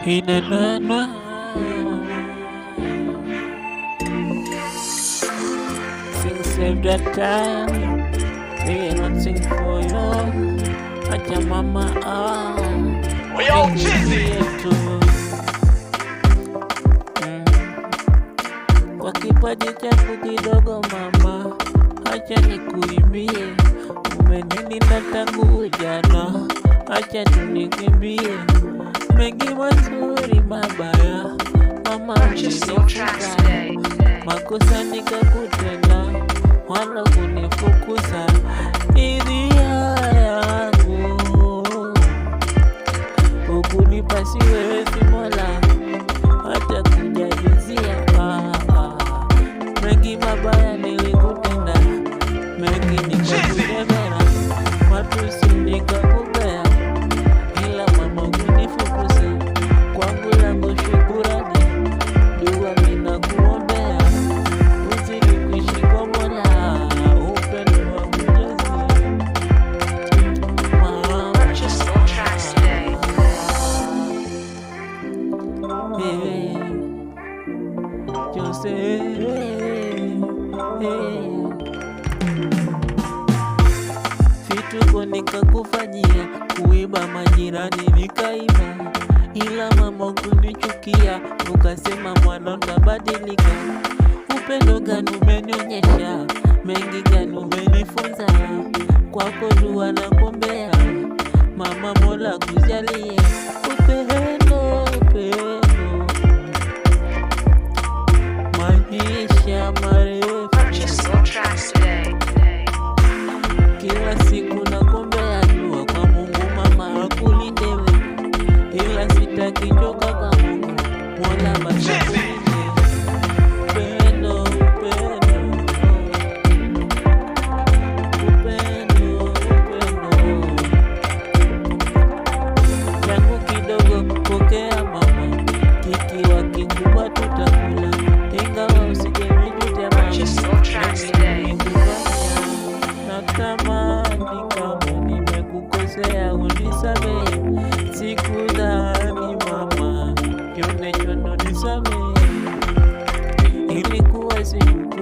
Inanana. Sing save that time. We not sing for you. Acha mama We all cheesy. Kwa kipaji chako kidogo mama, acha nikuimbie. Umenilinda tangu ujana, acha tunikimbie. Mengi mazuri mabaya, mama ulinifunza. Makosa nikakutenda, wala kunifukuza. Idhia yangu ukunipa siwezi Mola, hata kujalizia. Mengi mabaya nilikutenda, mengi nikakutembera, matusi nikakupea, ila mama ukunifukuza. Kwangu langu shukurani, dua mina kuombea, uzidi kuishi kwa Mola, upendo wa kujazi. Jose, vituko nikakufanyia, kuiba majirani nikaiba, ila mama ukunichukia, ukasema mwana utabadilika. Upendo gani umenionyesha, mengi gani umenifunza, kwako dua nakuombea, mama Mola kujalie. Upendo, upendo, maisha marefu. Kila siku nakuombea dua kwa Mungu mama akulinde wewe, ila sitaki choka kwa Mungu Mola basi akulinde. Upendo, upendo, upendo, upendo. Changu kidogo pokea mama, kikiwa kikubwa tutakula, ingawa usijenijutia mama. Natamani kama nimekukosea unisamehe, sikudhani mama kionecho ndo nisamehe, ilikuwa siku